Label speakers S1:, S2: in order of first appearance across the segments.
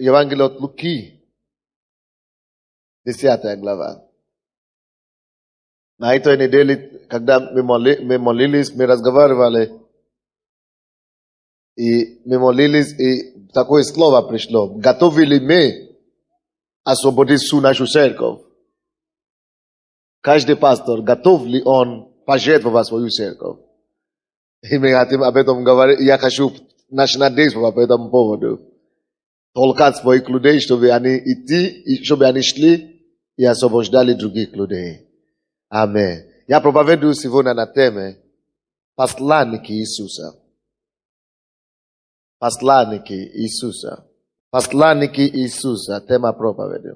S1: Евангелие от Луки, 10 глава. На этой неделе, когда мы молились, мы разговаривали, и такое слово пришло. Готовы ли мы освободить всю нашу церковь? Каждый пастор, готов ли он пожертвовать свою церковь? И мы хотим об этом говорить. Я хочу начинать действовать по этому поводу. Толкать своих людей, чтобы они шли и освобождали других людей. Аминь. Я проповедую сегодня на теме посланники Иисуса. Посланники Иисуса. Посланники Иисуса. Тема проповеди.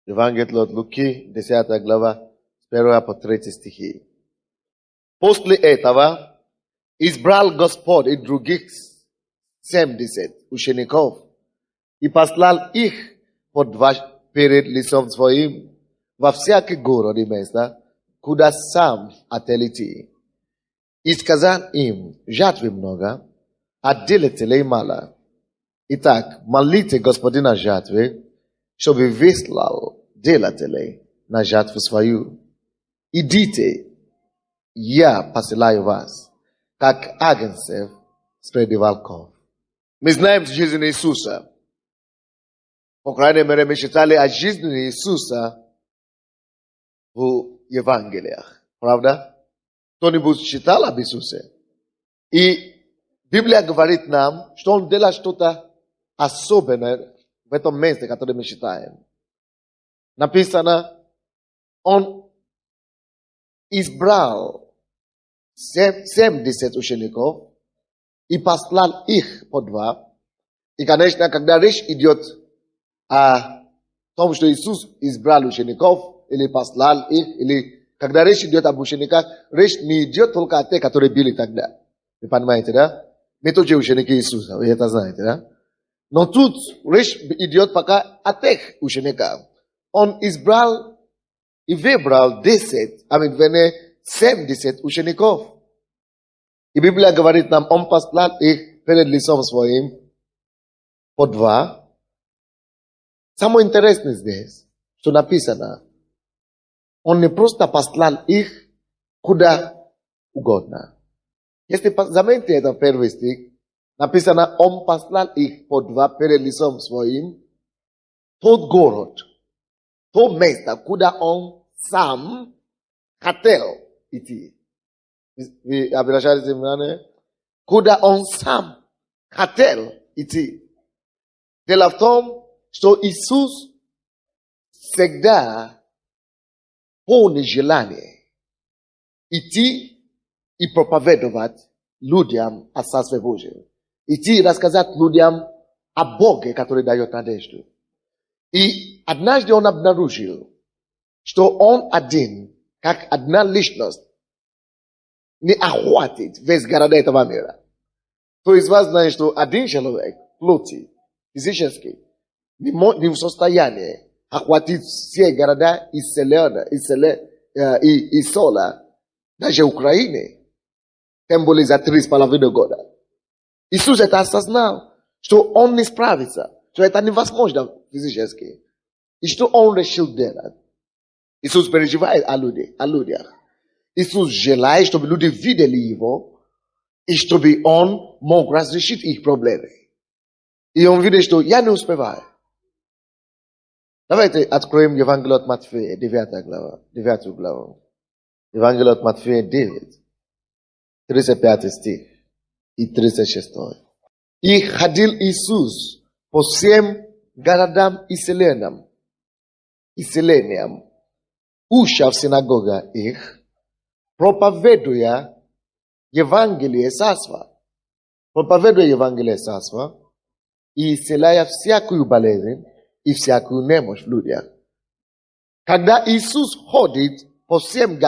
S1: Евангелие от Луки, 10 глава, с 1 по 3 стихи. После этого избрал Господь и других 70 учеников и послал их по 2 перед лицом своим во всякий город и место, куда сам хотел идти. И сказал им: жатвы много, а делателей мало. Итак, молите Господина жатвы, чтобы выслал делателей на жатву свою. Идите, я посылаю вас, как агнцев среди волков. Мы знаем жизнь Иисуса. По крайней мере, мы читали о жизни Иисуса в Евангелиях. Правда? Кто-нибудь читал об Иисусе? И Библия говорит нам, что Он делал что-то особенное в этом месте, которое мы читаем. Написано, Он избрал 70 учеников и послал их по 2. И, конечно, когда речь идет о том, что Иисус избрал учеников или послал их, или когда речь идет об учениках, речь не идет только о тех, которые были тогда. Вы понимаете, да? Мы тоже ученики Иисуса, вы это знаете, да? Но тут речь идет пока о тех учениках. Он избрал и выбрал 70 учеников. И Библия говорит нам, Он послал их перед лицом своим по 2. Самое интересное здесь, что написано, Он не просто послал их куда угодно. Если заметите это первый стих, написано, Он послал их по 2 перед лицом своим, тот город, то место, куда Он сам хотел идти. Вы обращались внимание? Куда Он сам хотел идти. Дело в том, что Иисус всегда полный желания идти и проповедовать людям о Царстве Божьем. Идти и рассказать людям о Боге, который дает надежду. И однажды Он обнаружил, что Он один, как одна личность, не охватит весь города этого мира. То есть вас знает, что один человек, плоти, физически, не в состоянии охватить все города и села, даже Украины, тем более за 3,5 года. Иисус это осознал, что Он не справится, что это невозможно физически, и что Он решил делать. Иисус переживает о людях. Иисус желает, чтобы люди видели Его, и чтобы Он мог разрешить их проблемы. И Он видит, что я не успеваю. Давайте откроем Евангелие от Матфея, 9 главу. Евангелие от Матфея 9, 35 стих и 36. И ходил Иисус по всем городам и селениям, уча в синагогах их, проповедуя Евангелие Царства, и исцеляя всякую болезнь и всякую немощь в людях. Когда Иисус ходит по всем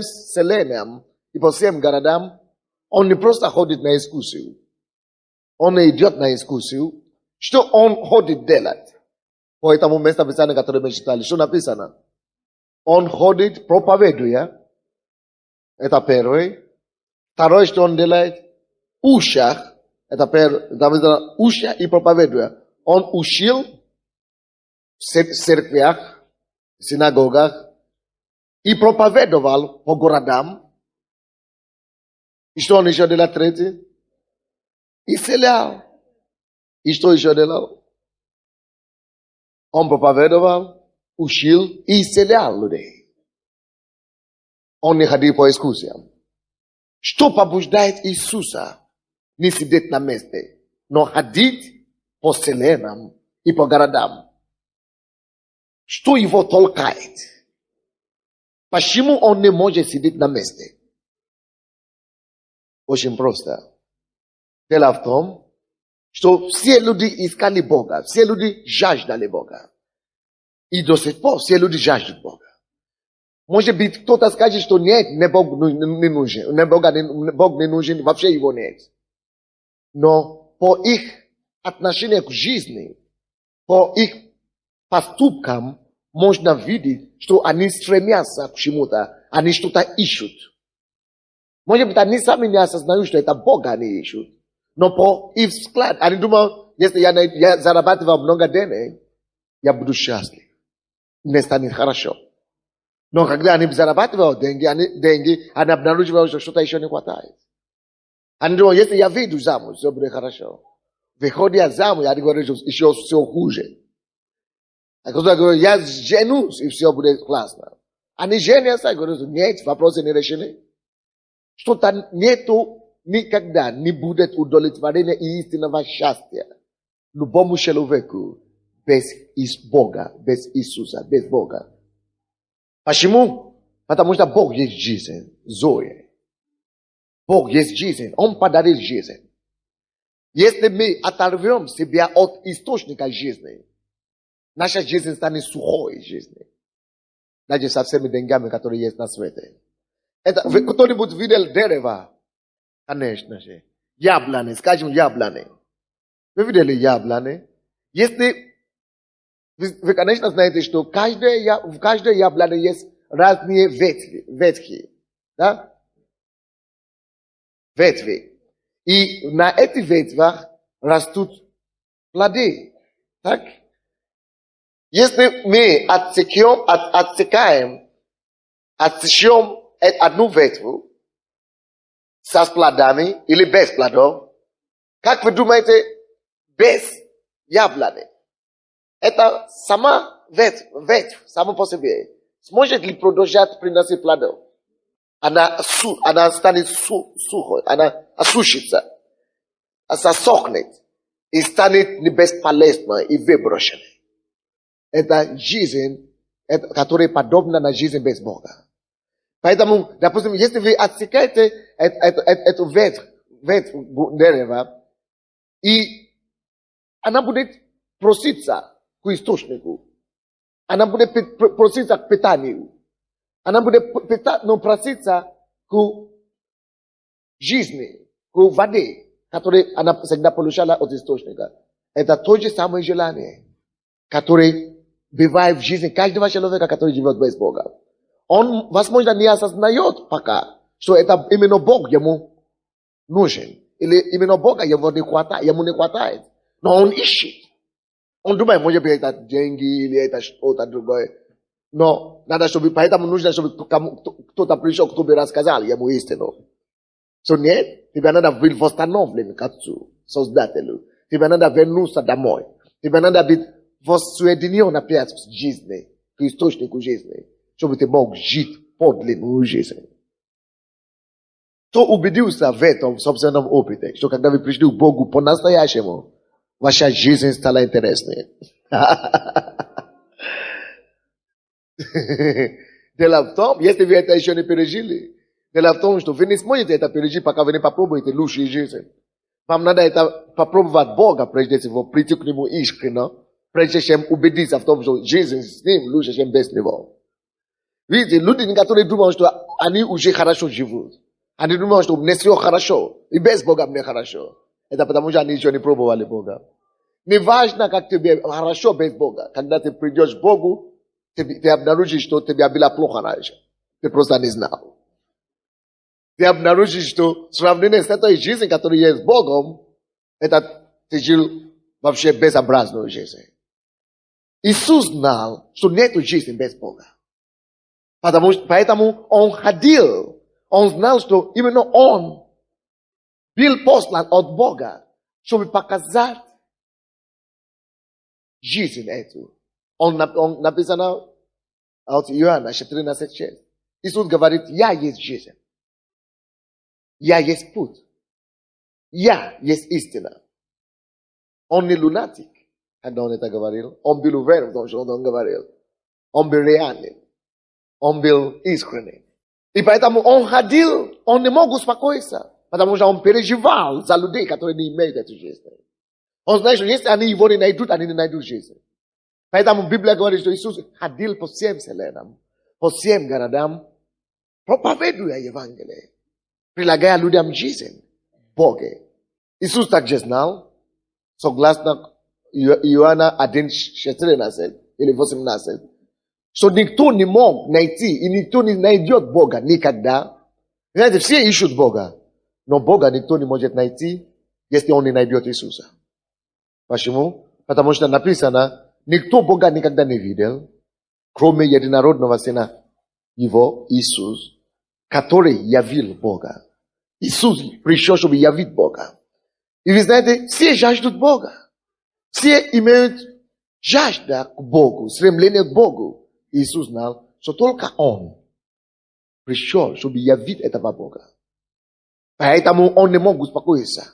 S1: селениям и по всем городам, Он не просто ходит на экскурсию. Он не идет на экскурсию. Что Он ходит делать? По этому месту Писания, которое мы читали, что написано? Он ходит, проповедуя. Это первое. Второе, что Он делает? Уча. Это написано уча и проповедуя. он учил в церквях, в синагогах и проповедовал по городам. И что он еще делал третий? Исцелял. И что еще делал? Он проповедовал, учил и исцелял людей. Он не ходил по экскурсиям. Что побуждает Иисуса не сидеть на месте, но ходить по вселенным и по городам? Что его толкает? Почему он не может сидеть на месте? Очень просто. Дело в том, что все люди искали Бога, все люди жаждали Бога. И до сих пор все люди жаждут Бога. Может быть, кто-то скажет, что нет, Бог не нужен, Бог не нужен, вообще его нет. Но по их отношению к жизни, по их поступкам, можно видеть, что они стремятся к чему-то, они что-то ищут. Может быть, они сами не осознают, что это Бога они ищут. Но по их взгляд, они думают, если я зарабатываю много денег, я буду счастлив. Мне станет хорошо. Но когда они зарабатывают деньги, они обнаруживают, что что-то еще не хватает. Они думают, если я выйду замуж, все будет хорошо. Выходя замуж, они говорят, еще все хуже. А кто-то говорит, я женюсь, и все будет классно. Они женятся, и говорят, нет, вопросы не решены. Что-то нету, никогда не будет удовлетворения и истинного счастья любому человеку без Бога, без Иисуса, без Бога. Почему? Потому что Бог есть жизнь, Зоя. Бог есть жизнь, Он подарил жизнь. Если мы оторвем себя от источника жизни, наша жизнь станет сухой жизнью. Даже со всеми деньгами, которые есть на свете. Кто-нибудь видел дерево? Конечно же. Яблони, скажем яблони. Вы видели яблони? Если вы, конечно, знаете, что в каждой яблоне есть разные ветви. Да? Ветви. И на этих ветвях растут плоды. Так? Если мы отсечем одну ветву с плодами или без плодов, как вы думаете, без яблони? Это сама ветвь, сама по себе. Сможет ли продолжать приносить плодов? Она станет сухой, она осушится, засохнет и станет бесполезной и выброшенной. Это жизнь, которая подобна на жизнь без Бога. Поэтому, допустим, если вы отсекаете эту ветвь дерева, и она будет проситься к источнику, она будет проситься к питанию, она будет проситься к жизни, к воде, которую она всегда получала от источника. Это то же самое желание, которое бывает в жизни каждого человека, который живет без Бога. Он, возможно, не осознает пока, что это именно Бог ему нужен. Или именно Бога ему не хватает. Но он ищет. Он думает, может быть, это деньги или это что-то другое. Но надо, чтобы, поэтому нужно, чтобы кто-то пришел, кто бы рассказал ему истину. Что нет, тебе надо быть восстановлен к Отцу, Создателю. Тебе надо вернуться домой. Тебе надо быть воссоединен опять с жизнью, к источнику жизни, чтобы ты мог жить подлинную жизнь. Кто убедился в этом в собственном опыте, что когда вы пришли к Богу по-настоящему, ваша жизнь стала интересной. Дело в том, если вы это еще не пережили, дело в том, что вы не сможете это пережить, пока вы не попробуете лучшую жизнь. Вам надо это попробовать Бога, прежде всего, прийти к Нему искренне, прежде чем убедиться в том, что жизнь с Ним лучше, чем без Него. Видите, люди, которые думают, что они уже хорошо живут, они думают, что мне все хорошо, и без Бога мне хорошо. Это потому, что они еще не пробовали Бога. Не важно, как тебе хорошо без Бога. Когда ты придешь к Богу, ты обнаружишь, что тебе было плохо раньше. Ты просто не знал. Ты обнаружишь, что в сравнении с этой жизнью, которая есть с Богом, это ты жил вообще безобразную жизнь. Иисус знал, что нету жизни без Бога. Поэтому Он ходил. Он знал, что именно Он был послан от Бога, чтобы показать жизнь эту. Он написано от Иоанна 14:6. Иисус говорит, я есть жизнь. Я есть путь. Я есть истина. Он не лунатик, когда он это говорил. Он был уверен в том, что он говорил. Он был реальным. Он был искренним. И поэтому он ходил, он не мог успокоиться. Потому что он переживал за людей, которые не имеют эту жизнь. Он знает, что если они его не найдут, они не найдут жизнь. Поэтому Библия говорит, что Иисус ходил по всем вселенным, по всем городам, проповедуя Евангелие, прилагая людям жизнь, Бога. Иисус также знал, согласно Иоанна 1:14 или 18, что никто не мог найти и никто не найдет Бога никогда. Знаете, все ищут Бога, но Бога никто не может найти, если он не найдет Иисуса. Почему? Потому что написано, никто Бога никогда не видел, кроме единородного Сына Его, Иисус, который явил Бога. Иисус пришел, чтобы явить Бога. И вы знаете, все жаждут Бога. Все имеют жажда к Богу, стремление к Богу. Иисус знал, что только Он пришел, чтобы явить этого Бога. Поэтому Он не мог успокоиться.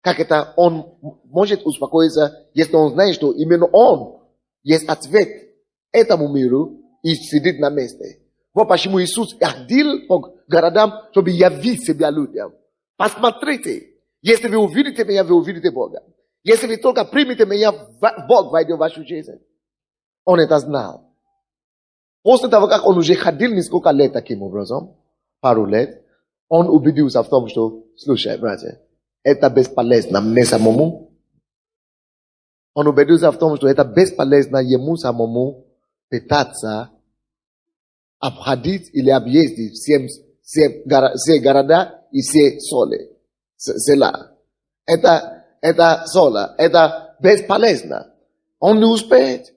S1: Как это Он может успокоиться, если Он знает, что именно Он есть ответ этому миру и сидит на месте. Вот почему Иисус ходил по городам, чтобы явить себя людям. Посмотрите, если вы увидите меня, вы увидите Бога. Если вы только примете меня, Бог войдет в вашу жизнь. Он это знал. После того, как он уже ходил несколько лет таким образом, пару лет, он убедился в том, что, слушай, братья, это бесполезно мне самому. Он убедился в том, что это бесполезно ему самому пытаться обходить или объездить все города и все села. Это соло, это бесполезно. Он не успеет.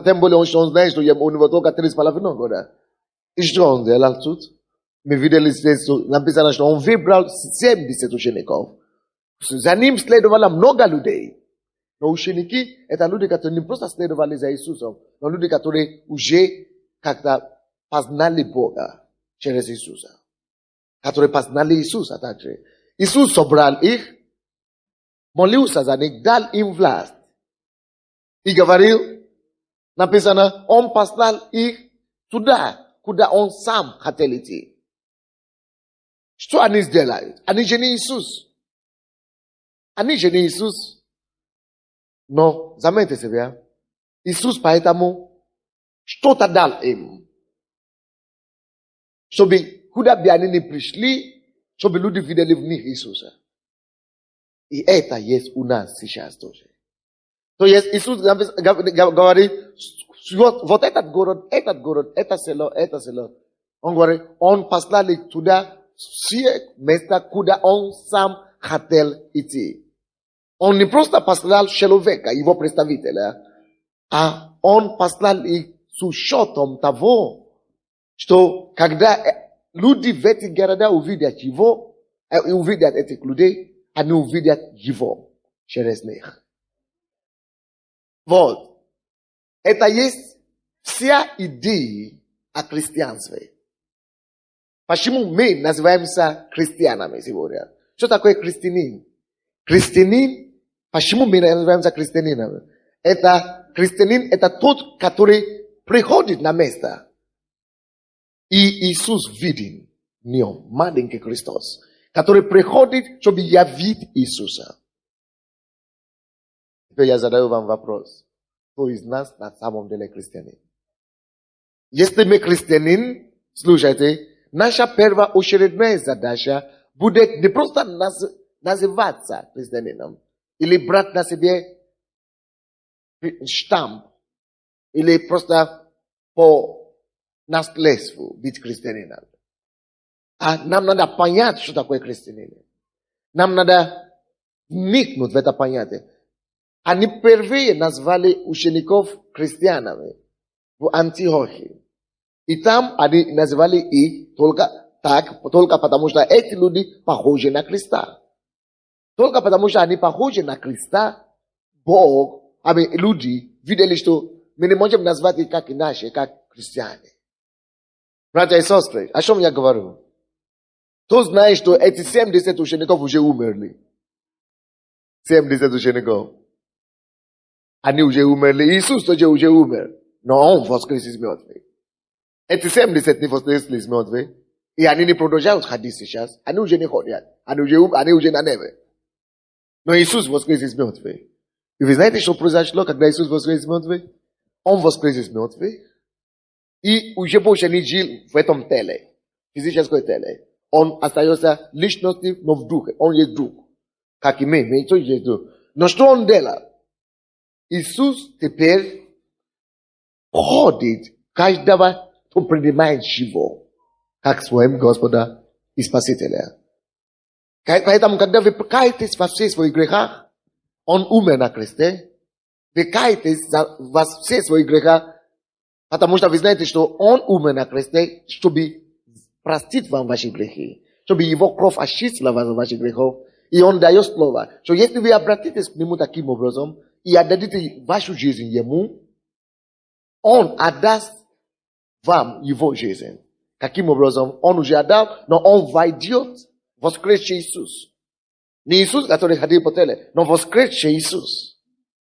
S1: Тем более он знает, что у него только 3,5 года. И что он делал тут? Мы видели здесь, написано, что он выбрал 70 учеников. За ним следовало много людей. Но ученики — это люди, которые не просто следовали за Иисусом, но люди, которые уже как-то познали Бога через Иисуса. Которые познали Иисуса также. Иисус собрал их, молился за них, дал им власть. И говорил, написано, Он послал их туда, куда Он сам хотел идти. Что они сделают? Они жени Иисус. Они жени Иисус. Но, заметьте себе, Иисус поэтому что-то дал им. Чтобы куда бы они ни пришли, чтобы люди видели в них Иисуса. И это есть у нас сейчас тоже. То есть Иисус говорит, вот этот город, это село. Он говорит, Он послал их туда, все места, куда Он сам хотел идти. Он не просто послал человека, его представителя, а Он послал их с учетом того, что когда люди в этих городах увидят его, увидят этих людей, они увидят его через них. Вот. Это есть вся идея о христианстве. Почему мы называемся христианами сегодня? Что такое христианин? Христианин, почему мы называемся христианином? Христианин это тот, который приходит на место. И Иисус виден в нем, маленький Христос, который приходит, чтобы явить Иисуса. Теперь я задаю вам вопрос. Кто из нас на самом деле христианин? Если мы христианин, слушайте, наша первоочередная задача будет не просто называться христианином, или брать на себе штамп, или просто по наследству быть христианином. А нам надо понять, что такое христианин. Нам надо вникнуть в это понятие. Они первые назвали учеников христианами в Антиохии. И там они называли их только потому что эти люди похожи на Христа. Только потому что они похожи на Христа, Бог, люди видели, что мы не можем назвать их как иначе, как христиане. Братья и сестры, о чем я говорю? Кто знает, что эти 70 учеников уже умерли? 70 учеников. Они уже умерли. Иисус тоже уже умер. Но Он воскрес из мертвых. Эти 70 не воскресли из мертвых. И они не продолжают ходить сейчас. Они уже не ходят. Они уже на небе. Но Иисус воскрес из мертвых. И вы знаете, что произошло, когда Иисус воскрес из мертвых? Он воскрес из мертвых. И уже больше не жил в этом теле. Физическое теле. Он остается личностью, но в духе. Он есть дух. Как и мы тоже есть дух. Но что он делал? Иисус теперь ходит каждого, кто принимает его, как своим Господа и Спасителя. Поэтому, когда вы каетесь во всех своих грехах, Он умер на кресте, вы каетесь во всех своих грехах, потому что вы знаете, что Он умер на кресте, чтобы простить вам ваши грехи, чтобы Его кровь очистила вас от ваших грехов. И Он дает слово, что если вы обратитесь к Нему таким образом, и отдадите вашу жизнь Ему, Он отдаст вам Его жизнь. Каким образом? Он уже отдал, но Он войдет в воскресший Иисус. Не Иисус, который ходил по теле, но воскресший Иисус.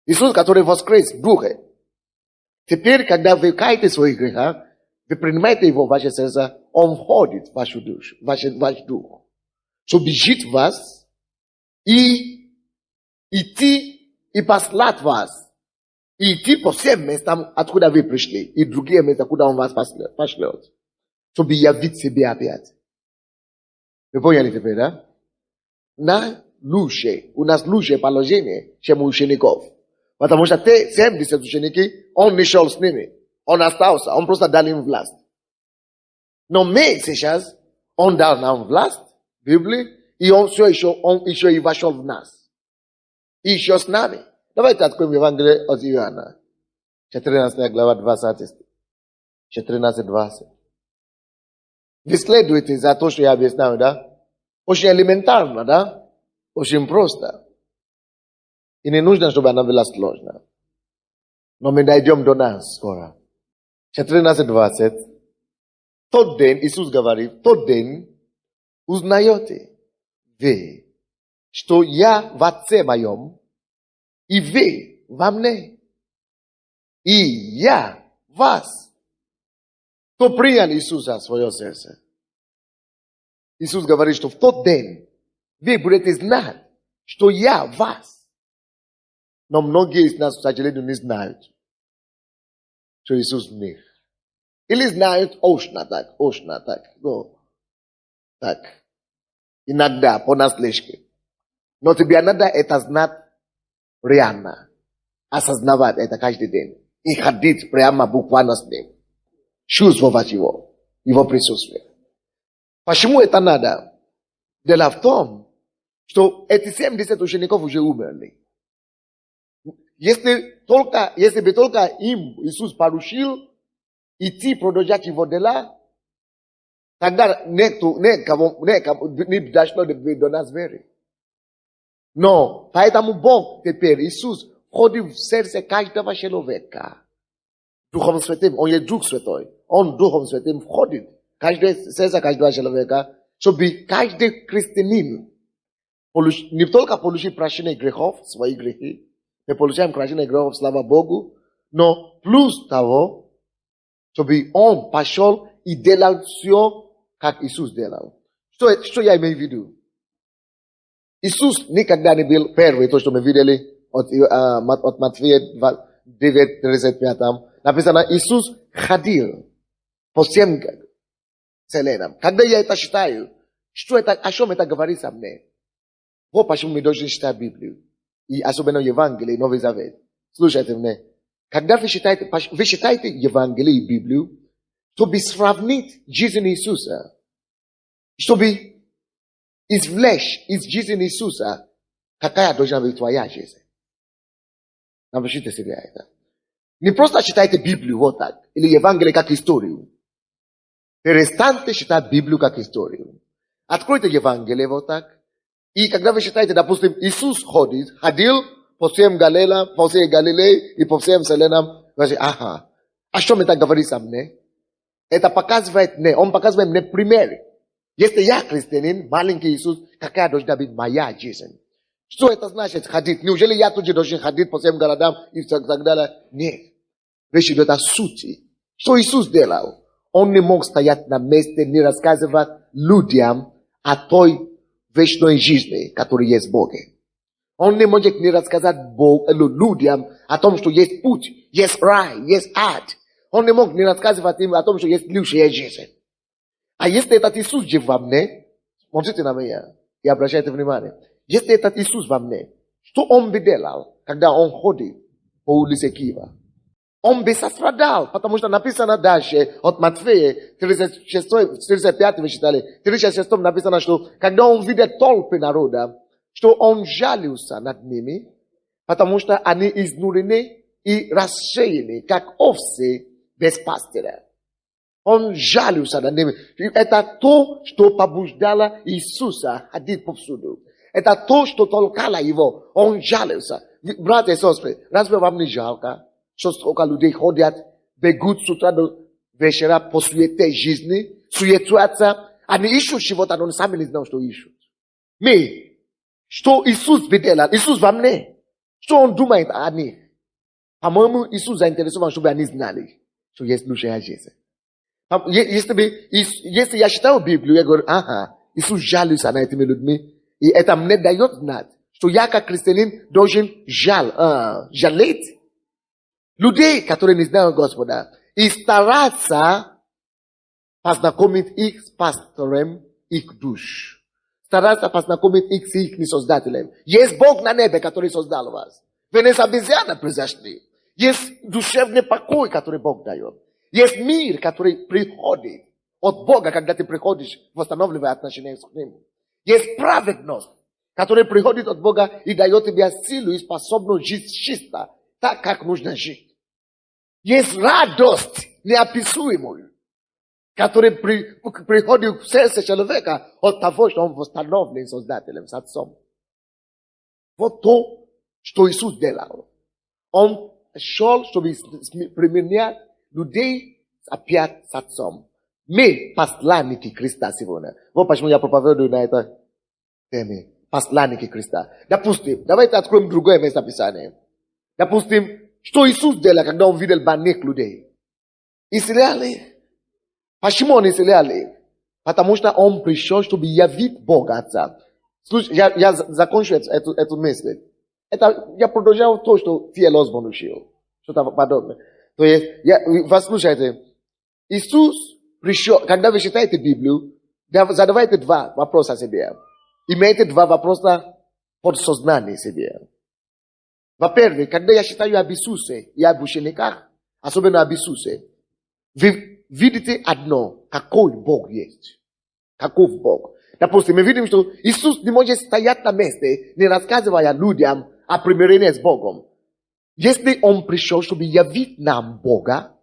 S1: Иисус, который воскрес в духе. Теперь, когда вы каете в своих грехах, вы принимаете Его в ваше сердце, Он входит в вашу душу, ваш дух. Чтобы жить в вас и идти и послать вас. И идти по всем местам, откуда вы пришли. И другие места, куда Он вас пошлет. Чтобы явить себе опять. Вы поняли теперь, да? У нас лучшее положение, чем у учеников. Потому что те 70 ученики, Он не шел с ними. Он остался, Он просто дал им власть. Но мы сейчас, Он дал нам власть, Библии, и Он еще и вошел в нас. И еще с нами. Давайте откроем Евангелие от Иоанна. 14 глава, 20 стих. 14-20. Вы следуете за то, что я объясняю, да? Очень элементарно, да? Очень просто. И не нужно, чтобы она была сложна. Но мы дойдем до нас скоро. 14-20. Тот день, Иисус говорит, тот день узнаете вы, что я в Отце моем, и вы во мне, и я вас. Кто принял Иисуса в свое сердце? Иисус говорит, что в тот день вы будете знать, что я вас. Но многие из нас, к сожалению, не знают, что Иисус в них. Или знают ошно так. Ну, так. Иногда, понаслышке. Но тебе надо это знать реально. Осознавать это каждый день. И ходить прямо буквально с ним. Чувствовать его присутствие. Почему это надо? Дело в том, что эти 70 учеников уже умерли. Если бы только им Иисус поручил идти продолжать его дела, тогда не дошло до нас веры. Но поэтому Бог теперь, Иисус, входит в сердце каждого человека. Духом Святым, Он есть Дух Святой. Он Духом Святым входит в сердце каждого человека, чтобы каждый христианин не только получит прощение грехов, свои грехи, мы получаем прощение грехов, слава Богу, но плюс того, чтобы он пошел и делал все, как Иисус делал. Что я имею в виду? Иисус никогда не был первый, то, что мы видели от Матфея 9:35. Написано, Иисус ходил по всем вселенным. Когда я это читаю, о чем это говорит со мной? Вот почему мы должны читать Библию. И особенно Евангелие, Новый Завет. Слушайте меня. Когда вы читаете Евангелие и Библию, чтобы сравнить жизнь Иисуса, чтобы извлечь из жизни Иисуса, какая должна быть твоя жизнь. Напишите себе это. Не просто читайте Библию вот так, или Евангелие как историю. Перестаньте читать Библию как историю. Откройте Евангелие вот так. И когда вы читаете, допустим, Иисус ходил по всем Галилеям, по всей Галилее и по всем вселенным, вы говорите, ага, о чем это говорит со мной? Это показывает мне, он показывает мне пример. Если я христианин, маленький Иисус, какая должна быть моя жизнь? Что это значит ходить? Неужели я тут же должен ходить по всем городам и так далее? Нет. Речь идет о сути. Что Иисус делал? Он не мог стоять на месте, не рассказывать людям о той вечной жизни, которая есть в Боге. Он не может не рассказать людям о том, что есть путь, есть рай, есть ад. Он не мог не рассказывать им о том, что есть лучшая жизнь. А если этот Иисус жив во мне, смотрите на меня и обращайте внимание. Если этот Иисус во мне, что он бы делал, когда он ходит по улице Киева? Он бы сострадал, потому что написано дальше, от Матфея, 35 вы читали, 36 написано, что когда он видит толпы народа, что он жалился над ними, потому что они изнурены и рассеяны, как овцы без пастыря. Он жалился над ними. Это то, что побуждало Иисуса ходить повсюду. Это то, что толкало его. Он жалился. Братья и сестры, разве вам не жалко, что столько людей ходят, бегут с утра до вечера по суете жизни, суетуются, они ищут чего-то, но сами не знают, что ищут. Что Иисус делал? Иисус во мне. Что он думает о них? По-моему, Иисус заинтересован, чтобы они знали, что есть лучшая жизнь. Если я читаю Библию, я говорю, ага, Иисус жалуется над этими людьми, и это мне дает знать, что я как христианин должен жалеть людей, которые не знают Господа, и стараться познакомить их с пастором их душ. Стараться познакомить их с их Создателем. Есть Бог на небе, который создал вас. Вы не с обезьяны произошли. Есть душевный покой, который Бог дает. Есть мир, который приходит от Бога, когда ты приходишь, восстанавливая отношения с Ним. Есть праведность, которая приходит от Бога и дает тебе силу и способность жить чисто, так, как нужно жить. Есть радость неописуемую, которая приходит в сердце человека от того, что он восстановлен Создателем, с Отцом. Вот то, что Иисус делал. Он шел, чтобы применять людей опять с Отцом. Мы посланники Христа сегодня. Вот почему я проповедую на этой теме. Посланники Христа. Допустим, давайте откроем другое местописание. Допустим, что Иисус делал, когда он видел больных людей? Исцеляли. Почему он исцелял их? Потому что он пришел, чтобы явить Бога Отца. Слушай, я закончу эту мысль. Это я продолжаю то, что Т.Л. Осборн учил. Что-то подобное. То есть, послушайте, Иисус пришел, когда вы читаете Библию, задавайте два вопроса себе. Имейте два вопроса под сознание себе. Во-первых, когда я читаю об Иисусе и об учениках, особенно об Иисусе, вы видите одно, какой Бог есть. Каков Бог. Допустим, мы видим, что Иисус не может стоять на месте, не рассказывая людям о примирении с Богом. Если Он пришел, чтобы явить нам Бога,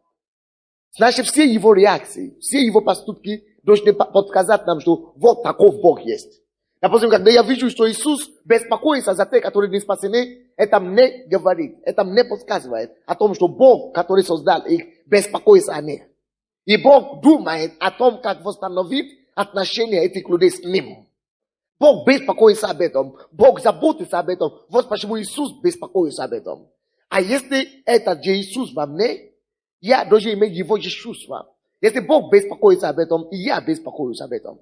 S1: значит, все Его реакции, все Его поступки должны подсказать нам, что вот таков Бог есть. Допустим, когда я вижу, что Иисус беспокоится за тех, которые не спасены, это мне говорит, это мне подсказывает о том, что Бог, который создал их, беспокоится о них. И Бог думает о том, как восстановить отношения этих людей с Ним. Бог беспокоится об этом. Бог заботится об этом. Вот почему Иисус беспокоится об этом. А если это же Иисус во мне, я должен иметь Его же чувства. Если Бог беспокоится об этом, и я беспокоюсь об этом.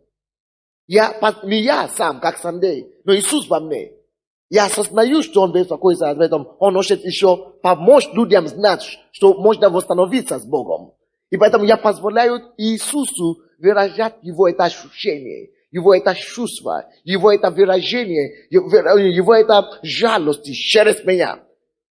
S1: Не я сам, как Сандей, но Иисус во мне. Я осознаю, что Он беспокоится об этом. Он хочет еще помочь людям знать, что можно восстановиться с Богом. И поэтому я позволяю Иисусу выражать Его это ощущение, Его это чувство, Его это выражение, Его это жалости через меня.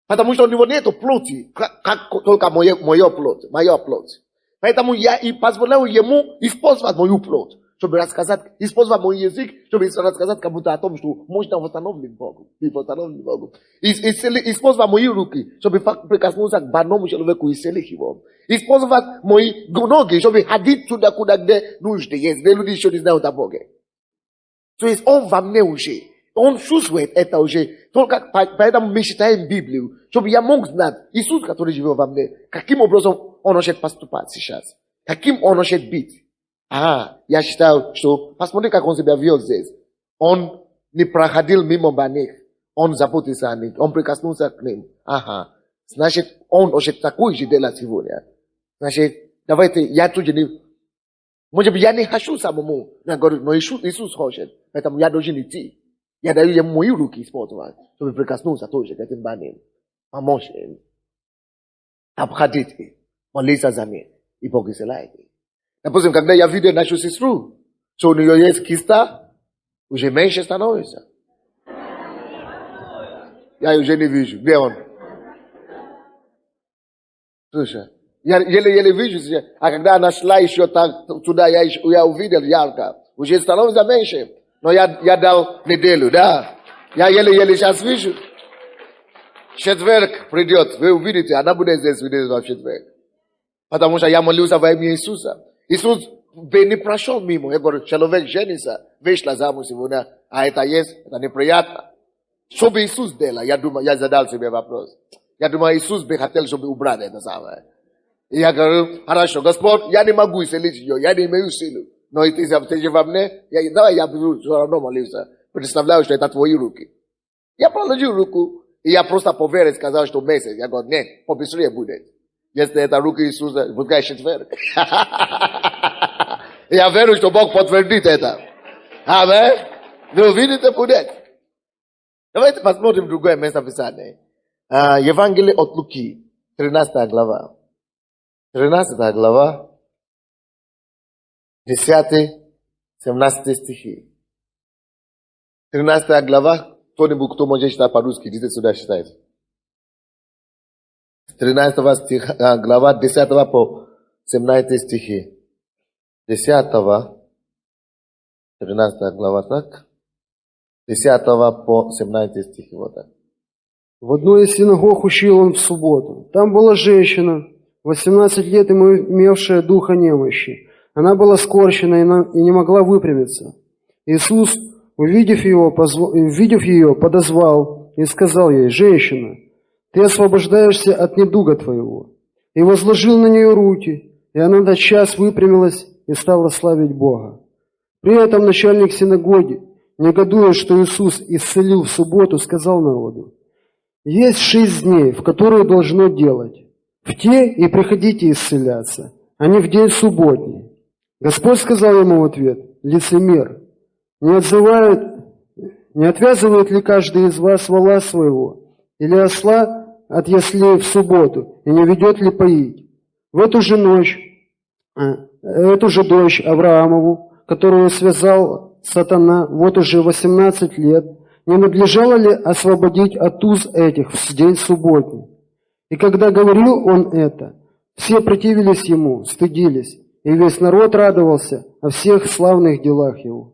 S1: Потому что у Него нету плоти, как только моя плоть. Поэтому я и позволяю Ему использовать мою плоть. чтобы рассказать, используя мой язык, чтобы рассказать кому-то о том, что можно восстановить Богу. Используя мои руки, чтобы прикоснуться к больному человеку и исцелить его. Использовать мои ноги, чтобы ходить туда, куда где нужды есть, где люди еще не знают о Боге. То есть он во мне уже. Он чувствует это уже. Только поэтому мы читаем Библию, чтобы я мог знать Иисус, который живет во мне, каким образом он может поступать сейчас. Каким он может быть. Я считаю, что посмотри, как он себя вел здесь. Он не проходил мимо больных. Он заботился о них. Он прикоснулся к ним. Значит, он уже такой же делает сегодня. Значит, давайте, я тут не... Может быть, я не хочу самому. Я говорю, но Иисус хочет. Поэтому я должен идти. Я даю ему мои руки использовать, чтобы прикоснуться тоже к этим больным. Помочь им. Обходить их. Молиться за них. И Бог исцеляет их. Допустим, когда я видел нашу сестру, что у нее есть киста, уже меньше становится. Я уже не вижу. Где он? Слушай, я еле-еле вижу. А когда она шла еще так, туда, я увидел ярко. Уже становится меньше. Но я дал неделю, да. Я еле-еле сейчас вижу. Четверг придет, вы увидите, она будет здесь в четверг. Потому что я молился во имя Иисуса. Иисус бы не прошел мимо. Я говорю, человек женится, вышла замуж сегодня, а это есть, это неприятно. Что бы Иисус делал? Я думаю, я задал себе вопрос. Я думаю, Иисус бы хотел, чтобы убрать это самое. И я говорю, хорошо, Господь, я не могу исцелить ее, я не имею силу. Но ты же во мне, давай я буду все равно молиться. Представляю, что это твои руки. Я положил руку, и я просто поверил, сказал, что месяц. Я говорю, нет, побыстрее будет. Если это руки Иисуса, пускай четверг. Я верю, что Бог подтвердит это. Аминь. Вы увидите, будет. Давайте посмотрим другое место Писания. Евангелие от Луки, 13 глава. 13 глава, 10-17 стихи. 13 глава, кто-нибудь, кто может читать по-русски, идите сюда читайте. 13 глава, 10 по 17 стихи. 10, 13 глава, так? 10 по 17 стихи, вот так.
S2: В одной из синагог учил он в субботу. Там была женщина, 18 лет имевшая духа немощи. Она была скорчена и не могла выпрямиться. Иисус, увидев ее, подозвал и сказал ей: «Женщина, ты освобождаешься от недуга твоего». И возложил на нее руки, и она тотчас выпрямилась и стала славить Бога. При этом начальник синагоги, негодуя, что Иисус исцелил в субботу, сказал народу: «Есть 6 дней, в которые должно делать. В те и приходите исцеляться, а не в день субботний». Господь сказал ему в ответ: «Лицемер, не отвязывает ли каждый из вас вола своего или осла от яслей в субботу и не ведет ли поить? В эту же дочь Авраамову, которую связал сатана вот уже 18 лет, не надлежало ли освободить от уз этих в день субботний?» И когда говорил он это, все противились ему, стыдились, и весь народ радовался о всех славных делах его.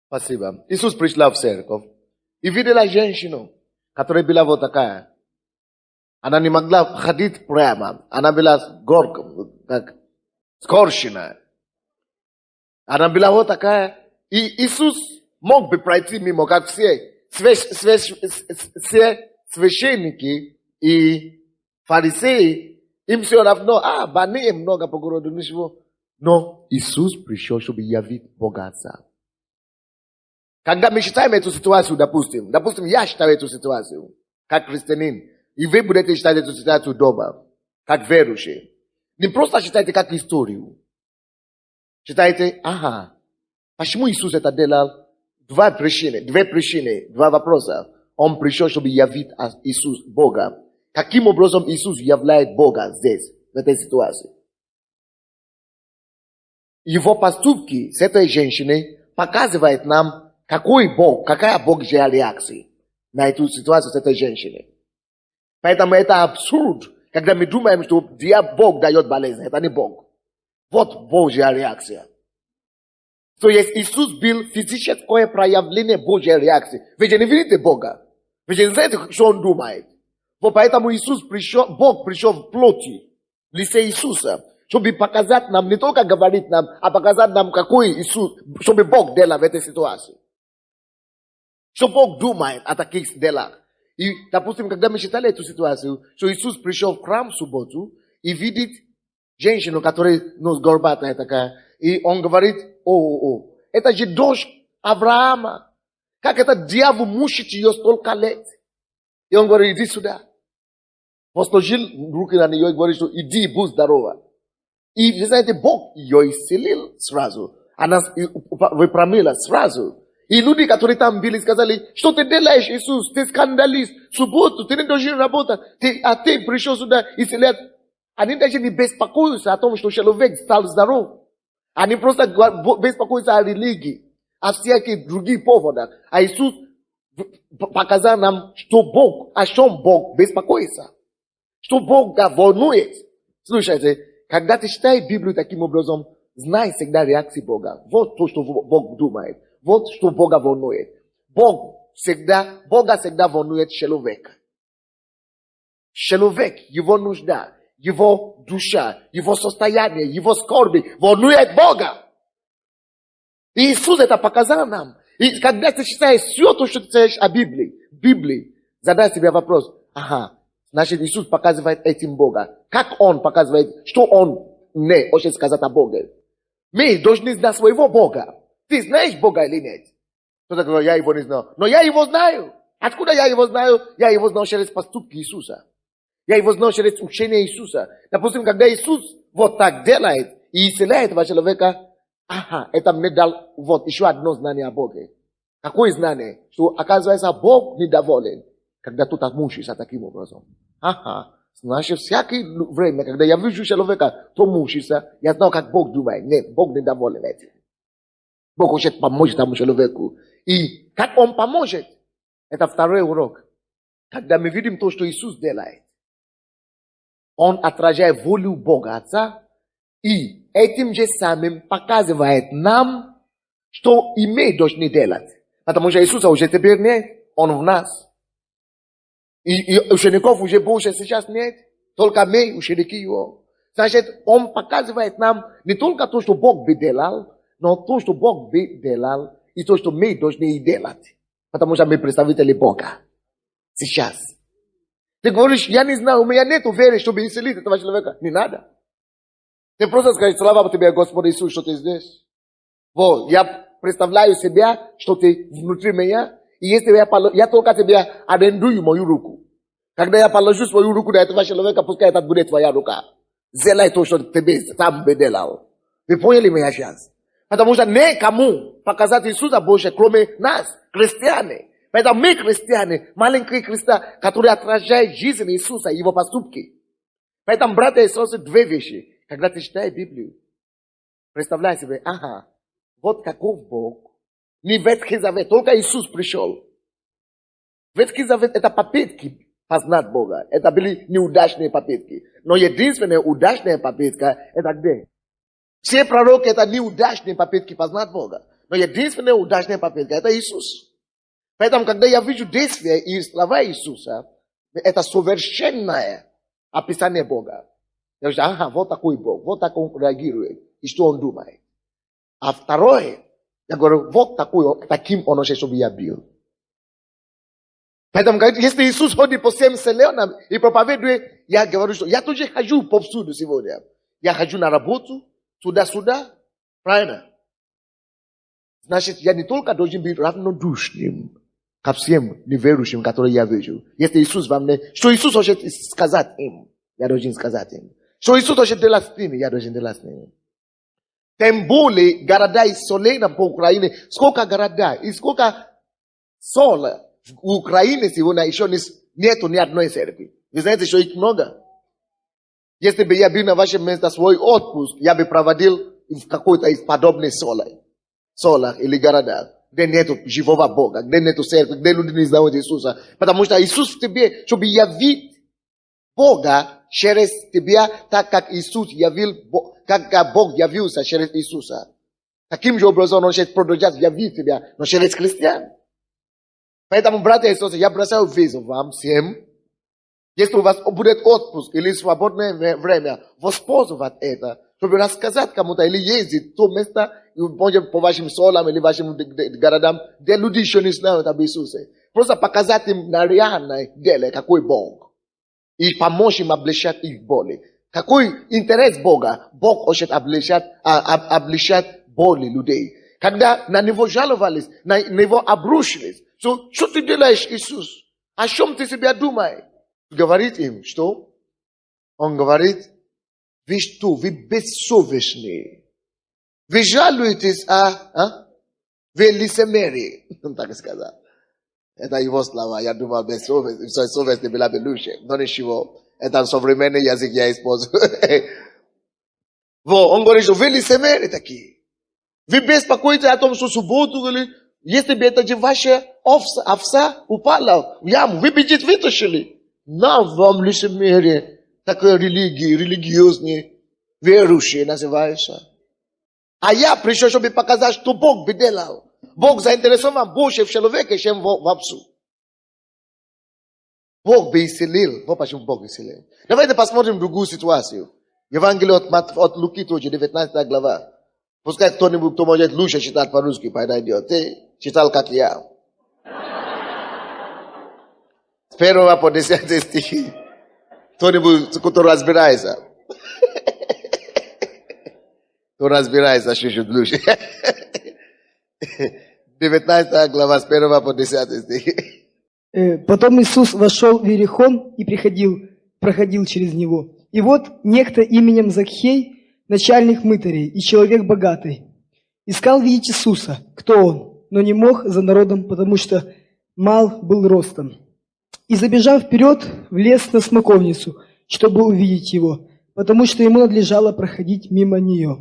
S1: Спасибо. Иисус пришла в церковь и видела женщину, которая была вот такая. Она не могла ходить прямо. Она была как скорченная. Она была вот такая. И Иисус мог бы пройти мимо, как все священники и фарисеи. Им все равно, больные много по городу, ничего. Но Иисус пришел, чтобы явить Бога Отца. Когда мы считаем эту ситуацию, допустим, я считаю эту ситуацию, как христианин, и вы будете считать эту ситуацию дома, как верующие. Не просто считайте как историю. Считайте, почему Иисус это делал? Две причины, два вопроса. Он пришел, чтобы явить Иисус Бога. Каким образом Иисус являет Бога здесь, в этой ситуации? Его поступки с этой женщиной показывают нам, какая Божья реакция на эту ситуацию с этой женщиной. Поэтому это абсурд, когда мы думаем, что Бог дает болезнь. Это не Бог. Вот Божья реакция. То есть Иисус был физическое проявление Божьей реакции. Вы же не видите Бога. Вы же не знаете, что Он думает. Вот поэтому Иисус пришел, Бог пришел в плоти, в лице Иисуса, чтобы показать нам, не только говорить нам, а показать нам, какой Иисус, чтобы Бог делал в этой ситуации. Что Бог думает о таких делах. И, допустим, когда мы читали эту ситуацию, что Иисус пришел в храм в субботу и видит женщину, которая, горбатая такая, и он говорит, это же дочь Авраама. Как этот дьявол мучит ее столько лет? И он говорит, иди сюда. Возложил руки на нее и говорит, что иди, будь здорова. И, вы знаете, Бог ее исцелил сразу. Она выпрямила сразу. И люди, которые там были, сказали, что ты делаешь, Иисус? Ты скандалист. В субботу ты не должен работать. А ты пришел сюда исцелять. Они даже не беспокоятся о том, что человек стал здоров. Они просто беспокоятся о религии, о всяких других поводах. А Иисус показал нам, что Бог, о чем Бог беспокоится. Что Бог волнует. Слушайте, когда ты читаешь Библию таким образом, знай всегда реакции Бога. Вот то, что Бог думает. Вот что Бога волнует. Бога всегда волнует человека. Человек, его нужда, его душа, его состояние, его скорби волнует Бога. И Иисус это показал нам. И когда ты читаешь все то, что ты читаешь о Библии, задай себе вопрос. Значит, Иисус показывает этим Бога. Как Он показывает, что Он не хочет сказать о Боге. Мы должны знать своего Бога. Ты знаешь Бога или нет? Кто-то говорит, я его не знаю. Но я его знаю. Откуда я его знаю? Я его знал через поступки Иисуса. Я его знал через учение Иисуса. Допустим, когда Иисус вот так делает и исцеляет этого человека, это мне дал вот еще одно знание о Боге. Какое знание? Что, оказывается, Бог недоволен, когда кто-то мучается таким образом. Значит, всякое время, когда я вижу человека, кто мучается, я знаю, как Бог думает. Нет, Бог недоволен этим. Бог хочет помочь тому человеку. И как Он поможет? Это второй урок. Когда мы видим то, что Иисус делает, Он отражает волю Бога Отца и этим же самым показывает нам, что и мы должны делать. Потому что Иисуса уже теперь нет, Он в нас. И учеников уже больше сейчас нет, только мы, ученики Его. Значит, Он показывает нам не только то, что Бог бы делал, но то, что Бог бы делал, и то, что мы должны делать. Потому что мы представители Бога. Сейчас. Ты говоришь, я не знаю, у меня нет веры, чтобы исцелить этого человека. Не надо. Ты просто скажешь, слава тебе, Господь Иисус, что ты здесь. Вот, я представляю себя, что ты внутри меня, и если я только тебе арендую мою руку. Когда я положу свою руку на этого человека, пускай это будет твоя рука. Сделай то, что тебе сам бы делал. Вы поняли меня сейчас? Потому что никому показать Иисуса больше, кроме нас, христиане. Поэтому мы христиане, маленькие христа, которые отражают жизнь Иисуса и Его поступки. Поэтому, братья и сестры, две вещи. Когда ты читаешь Библию, представляй себе, вот каков Бог. Не Ветхий Завет, только Иисус пришел. Ветхий Завет это попытки познать Бога. Это были неудачные попытки. Но единственная удачная попытка это где? Все пророки это неудачные попытки познать Бога. Но единственная удачная попытка это Иисус. Поэтому, когда я вижу действия и слова Иисуса, это совершенное описание Бога. Я говорю, вот такой Бог, вот так Он реагирует, и что Он думает. А второе, я говорю, вот таким Он хочет, чтобы я был. Поэтому, если Иисус ходит по всем вселенным и проповедует, я говорю, что я тоже хожу повсюду сегодня. Я хожу на работу, туда-сюда, правильно? Значит, я не только должен быть равнодушным ко всем неверующим, которые я вижу. Если Иисус во мне, что Иисус хочет сказать им, я должен сказать им. Что Иисус хочет делать с ними, я должен делать с ними. Тем более, города изолированы по Украине. Сколько города и сколько сола в Украине сегодня еще нету ни одной церкви. Вы знаете, что их много? Если бы я был на вашем месте свой отпуск, я бы проводил в какой-то из подобных солах или городах, где нету живого Бога, где нету церкви, где люди не знают Иисуса. Потому что Иисус тебе, чтобы явить Бога через тебя, так как Иисус явил, как Бог явился через Иисуса. Таким же образом он хочет продолжать явить себя, но через христиан. Поэтому, братья и сестры, я бросаю вызов вам всем. Если у вас будет отпуск или свободное время, воспользоваться это, чтобы рассказать кому-то или ездить в то место, может, по вашим селам или вашим городам, где люди еще не знают об Иисусе. Просто показать им на реальное деле, какой Бог. И помочь им облегчать их боли. Какой интерес Бога? Бог хочет облегчать боли людей. Когда на него жаловались, на него обрушились. Что ты делаешь, Иисус? О чем ты себя думаешь? Говорит им, что? Он говорит, вы что, вы бессовестные. Вы жалуетесь вы лицемерие. Он так и сказал. Это его слова. Я думал, совестный была бы лучше. Но ничего. Это современный язык я использую. Он говорит, что вы лицемерие такие. Вы беспокоитесь о том, что субботу или если бы это же ваша овца упала в яму, вы бы чуть вытащили. Нам вам лицемерие, такой религии, религиозные, верующие называются. А я пришел, чтобы показать, что Бог бы делал. Бог заинтересован больше в человеке, чем в овцу. Бог бы исцелил. Вот почему Бог исцелил. Давайте посмотрим другую ситуацию. Евангелие от Луки тоже, 19 глава. Пускай кто-нибудь, кто может лучше читать по-русски, подойдет. Ты читал, как я. С 1 по 10 стихи. Кто-нибудь, кто разбирается. Кто разбирается, чуть-чуть лучше. 19 глава, с 1 по 10 стихи.
S3: Потом Иисус вошел в Иерихон и проходил через него. И вот некто именем Закхей, начальник мытарей и человек богатый, искал видеть Иисуса, кто он, но не мог за народом, потому что мал был ростом. И, забежав вперед, влез на смоковницу, чтобы увидеть его, потому что ему надлежало проходить мимо нее.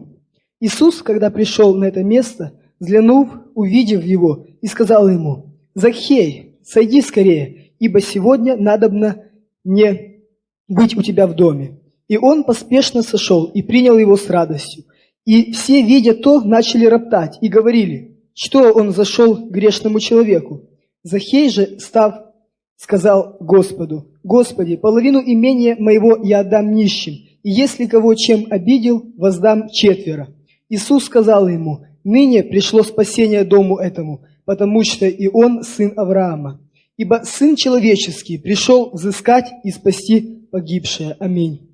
S3: Иисус, когда пришел на это место, взглянув, увидев его, и сказал ему: «Закхей, сойди скорее, ибо сегодня надобно мне быть у тебя в доме». И он поспешно сошел и принял его с радостью. И все, видя то, начали роптать и говорили, что он зашел к грешному человеку. Захей же, став, сказал Господу: «Господи, половину имения моего я отдам нищим, и если кого чем обидел, воздам четверо». Иисус сказал ему: «Ныне пришло спасение дому этому, потому что и он сын Авраама. Ибо Сын Человеческий пришел взыскать и спасти погибшее». Аминь.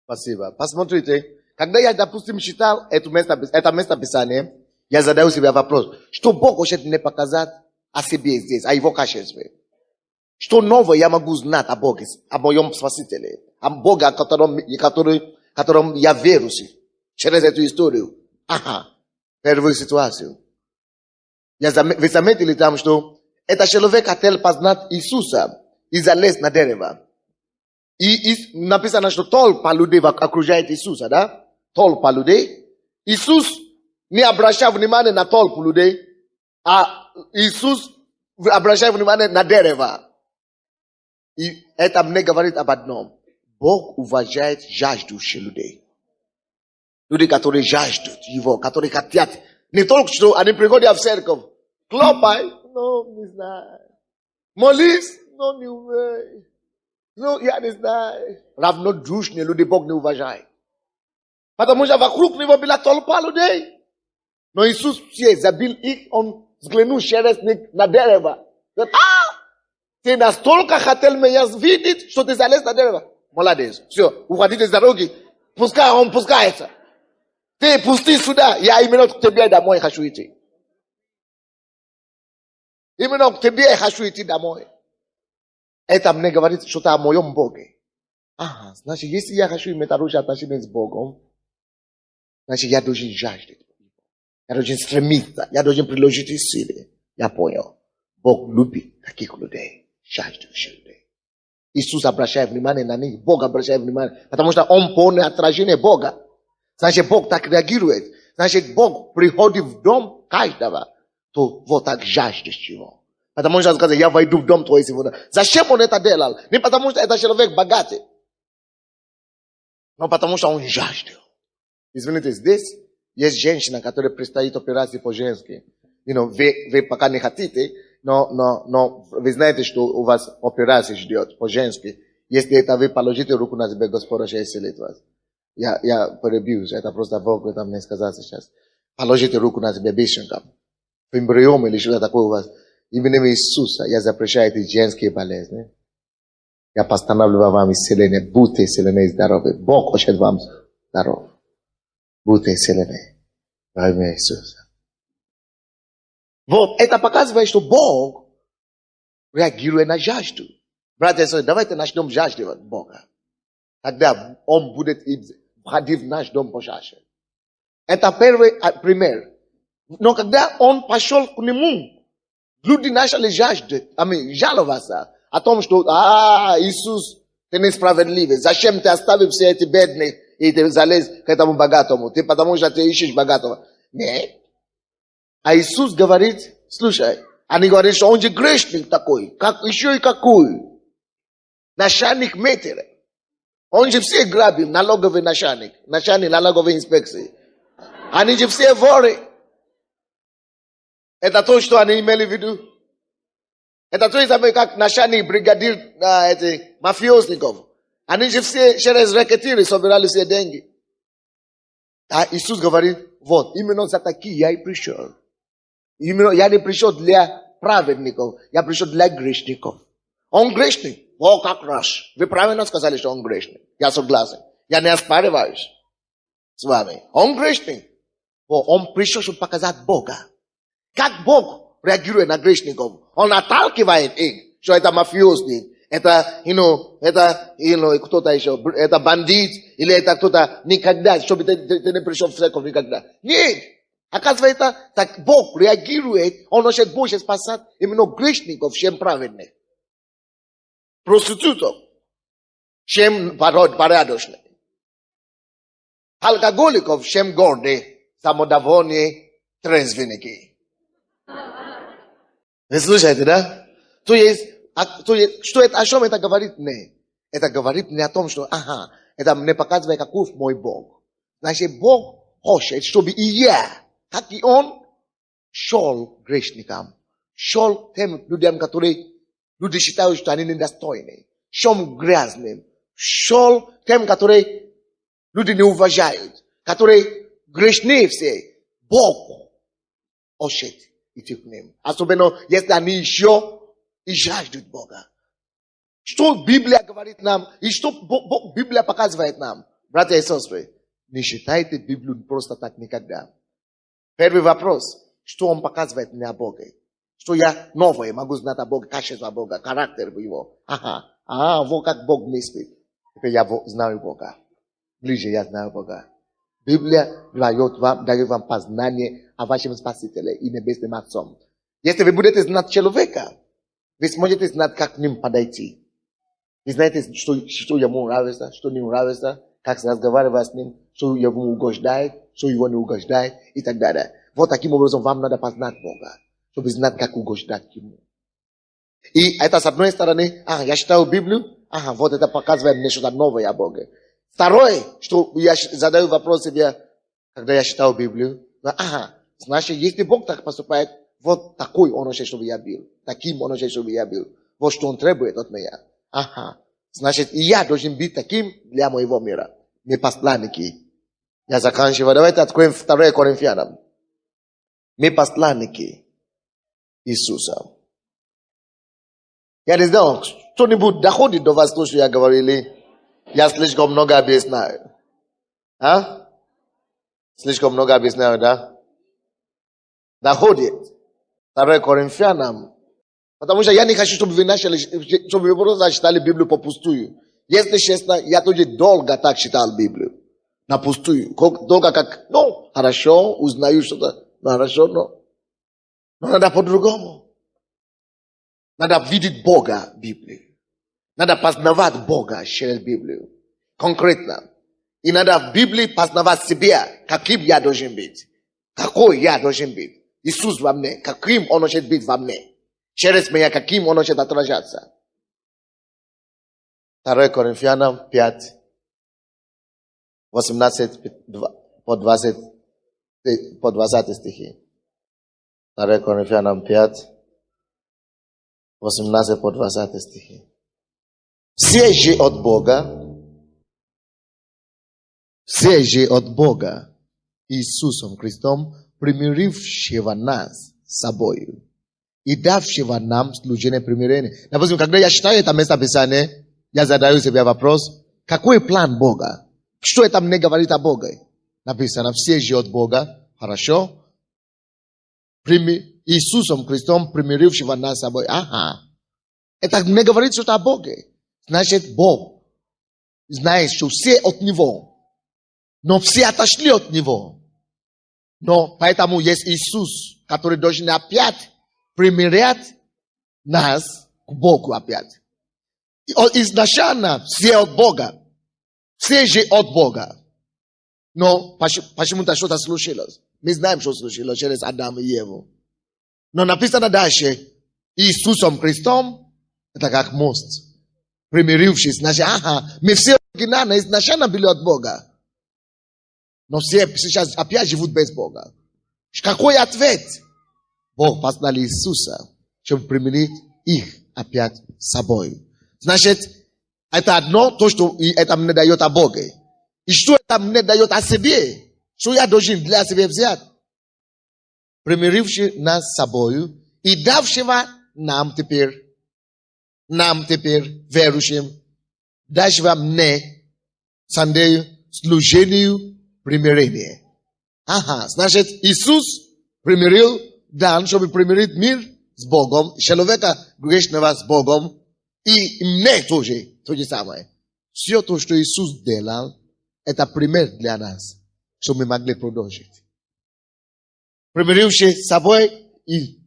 S1: Спасибо. Посмотрите, когда я, допустим, читал это место Писания, я задаю себе вопрос, что Бог хочет мне показать о себе здесь, о его качестве. Что новое я могу знать о Боге, о моем Спасителе, о Боге, о котором я веруюсь через эту историю. Первую ситуацию. Вы заметили там, что этот человек хотел познать Иисуса и залез на дерево. И написано, что толпа людей окружает Иисуса, да? Толпа людей. Иисус не обращал внимания на толпу людей, а Иисус обращает внимание на дерево. И это мне говорит об одном. Бог уважает жаждущих людей. Люди, которые жаждут Его, которые хотят. Не только что они приходят в церковь. Хлопай, но не знаю. Молись, но не умею. Ну, я не знаю. Равнодушные люди Бог не уважает. Потому что вокруг него была толпа людей. Но Иисус все забил их, он взглянул через них на дерево. Ты настолько хотел меня видеть, что ты залез на дерево. Молодец. Все, уходите с дороги. Пускай он пускается. Ты пусти сюда. Я именно к тебе домой хочу идти. Именно к тебе хочу идти домой. Это мне говорит что-то о моем Боге. Значит, если я хочу иметь хорошие отношения с Богом, значит, я должен жаждать. Я должен стремиться. Я должен приложить силы. Я понял. Бог любит таких людей. Жаждущих людей. Иисус обращает внимание на них. Бог обращает внимание. Потому что Он полное отражение Бога. Значит, Бог так реагирует. Значит, Бог приходит в дом каждого, то вот так жаждущего. Потому что он сказал: я войду в дом твой сегодня. Зачем он это делал? Не потому что это человек богатый, но потому что он жаждал. Извините, здесь Есть женщина, которая предстоит операции по-женски. Вы пока не хотите, но вы знаете, что у вас операция ждет по-женски. Если это вы положите руку на себя, Господь уже исцелит вас. Я перебью, это просто Бог это мне сказал сейчас. Положите руку на себя быстренько. Эмбриом или что-то такое у вас. Именем Иисуса я запрещаю эти женские болезни. Я постановляю вам исцеление. Будьте исцелены и здоровы. Бог хочет вам здоров. Будьте исцелены во имя Иисуса. Вот, это показывает, что Бог реагирует на жажду. Братья и сестры, давайте начнем жаждать Бога. Тогда Он будет входить в наш дом пожалуйста. Это первый пример. Но когда Он пошел к Нему, люди начали жаловаться о том, что Иисус, ты несправедливый. Зачем ты оставил все эти бедные и ты залез к этому богатому? Ты потому что ты ищешь богатого. Нет. А Иисус говорит, слушай, они говорят, что он же грешник такой, как еще и какой. Начальник метра. Он же все грабил, налоговый начальник налоговой инспекции. Они же все воры. Это то, что они имели в виду. Это то же самое, как начальник бригадир мафиозников. Они же все через рэкетиры собирали все деньги. А Иисус говорит, вот, именно за такие я и пришел. Именно я не пришел для праведников, я пришел для грешников. Он грешник. О, как раз. Вы правильно сказали, что он грешник. Я согласен. Я не оспариваюсь с вами. Он грешник. Он пришел, чтобы показать Бога. Как Бог реагирует на грешников? Он отталкивает их, что это мафиозник, это кто-то еще, это бандит, или это кто-то никогда, чтобы ты не пришел в церковь никогда. Нет. Оказывается, так Бог реагирует, Он хочет больше спасать именно грешников, чем праведных. Проститутов, чем порядочных. Алкоголиков, чем гордые, самодовольные, трезвенники. Вы слушаете, да? То есть, что это, о чем это говорит мне? Это говорит мне о том, что, это мне показывает, каков мой Бог. Значит, Бог хочет, чтобы и я, как и Он, шел грешникам, шел тем людям, которые люди считают, что они недостойны, шел грязным, шел тем, которые люди не уважают, которые грешны все. Бог хочет идти к ним. Особенно, если они еще и жаждут Бога. Что Библия говорит нам, и что Библия показывает нам, братья и сестры, не считайте Библию просто так никогда. Первый вопрос, что он показывает мне о Боге? Что я новое могу знать о Боге, качество Бога, характер его. Вот как Бог мыслит. Теперь я знаю Бога. Ближе я знаю Бога. Библия дает вам познание о вашем Спасителе и Небесном Отцом. Если вы будете знать человека, вы сможете знать, как к ним подойти. Вы знаете, что ему нравится, что не нравится, как разговаривать с ним, что ему угождает, что его не угождает и так далее. Вот таким образом вам надо познать Бога, чтобы знать, как угождать ему. И это с одной стороны, я читаю Библию, вот это показывает мне что-то новое о Боге. Второе, что я задаю вопрос себе, когда я читаю Библию, значит, если Бог так поступает, вот такой Он хочет, чтобы я был. Таким Он хочет, чтобы я был. Вот что Он требует от меня. Значит, и я должен быть таким для моего мира. Мы посланники. Я заканчиваю. Давайте откроем 2 Коринфянам. Мы посланники Иисуса. Я не знаю, кто-нибудь доходит до вас то, что я говорил, или я слишком много объясняю? Слишком много объясняю, да? Доходит. 2 Коринфянам. Потому что я не хочу, чтобы вы начали, чтобы вы просто читали Библию попустую. Если честно, я тоже долго так читал Библию. На пустую. Долго как, хорошо, узнаю что-то. Хорошо, но надо по-другому. Надо видеть Бога в Библии. Надо познавать Бога через Библию. Конкретно. И надо в Библии познавать себя, каким я должен быть. Какой я должен быть. Иисус во мне, каким Он хочет быть во мне. Через меня, каким Он хочет отражаться. 2 Коринфянам 5, 18 по 20. по 20 стихи. 2 Коринфянам 5, 18 по 20 стихи. Все же от Бога, Иисусом Христом, примирившего нас с собою и давшего нам служение примирения. Допустим, когда я читаю это место Писания, я задаю себе вопрос, какой план Бога? Что это мне говорит о Боге? Написано, все же от Бога, хорошо? Иисусом Христом, примирившего нас с собой. Ага. Это мне говорит что-то о Боге. Значит, Бог знает, что все от Него. Но все отошли от Него. Но поэтому есть Иисус, который должен опять примирять нас к Богу опять. Изначально все от Бога. Все же от Бога. Но почему-то что-то случилось. Мы знаем, что случилось через Адама и Еву. Но написано дальше, Иисусом Христом, это как мост. Примирившись, значит, мы все оригинально изначально были от Бога. Но все сейчас опять живут без Бога. Какой ответ? Бог послал Иисуса, чтобы примирить их опять с собой. Значит, это одно, то, что это мне дает о Боге. И что это мне дает о себе? Что я должен для себя взять? Примиривший нас с собою и давшего нам теперь, верующим, дашь мне, Сандею, служению примирения. Значит, Иисус примирил, дан, чтобы примирить мир с Богом, человека грешного с Богом, и мне тоже, то же самое. Все то, что Иисус делал, это пример для нас, чтобы мы могли продолжить. Примиривший с собой и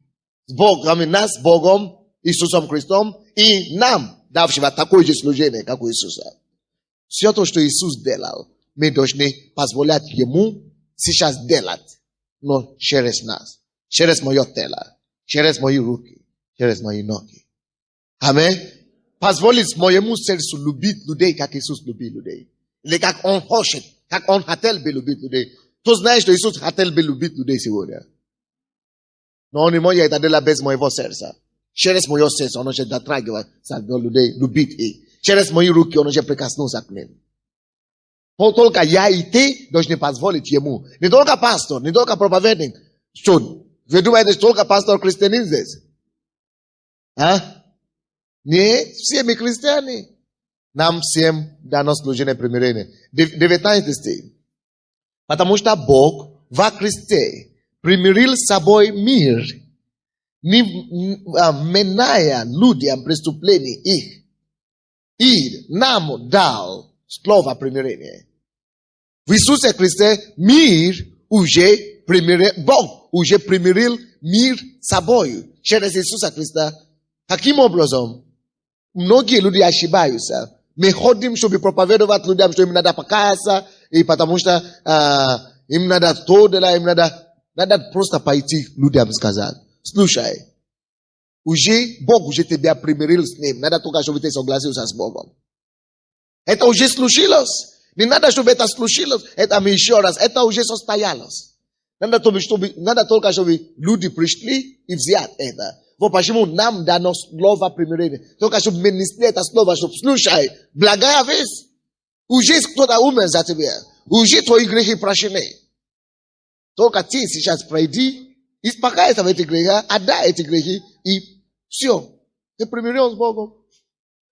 S1: с Богом, и нас с Богом, Иисусом Христом, и нам, давшего такое же служение, как у Иисуса. Все то, что Иисус делал, мы должны позволять Ему сейчас делать, но через нас, через мое тело, через мои руки, через мои ноги. Аминь. Позволить моему сердцу любить людей, как Иисус любит людей. Или как Он хочет, как Он хотел бы любить людей. Ты знаешь, что Иисус хотел бы любить людей сегодня. Но Он не может это делать без моего сердца. Через мое сердце Он может дотрагивать людей, любить их. Через мои руки Он может прикоснуться к ним. Только я и ты должны позволить Ему. Не только пастор, не только проповедник. Что? Вы думаете, что только пастор христианин здесь? Нет, все мы христиане. Нам всем дано служение примирения. 19 стих. Потому что Бог во Христе примирил с собой мир, не меняя людям преступлений их, и нам дал слово примирения. В Иисусе Христе мир уже примирил, Бог уже примирил мир с собой через Иисуса Христа. Каким образом? Многие люди ошибаются. Мы ходим, чтобы проповедовать людям, что им надо покаяться, и потому что им надо то делать, им надо просто пойти людям сказать. Слушай, уже Бог уже тебя примирил с Ним. Надо только, чтобы ты согласился с Богом. Это уже случилось. Не надо, чтобы это случилось. Это еще раз. Это уже состоялось. Надо только, чтобы люди пришли и взять это. Вот почему нам дано слово примирения. Только чтобы мы несли это слово, чтобы слушай, благая весть. Уже кто-то умер за тебя. Уже твои грехи прощены. Только ты сейчас пройди, испокайся в эти грехи, отдай эти грехи, и все. Ты примирен с Богом.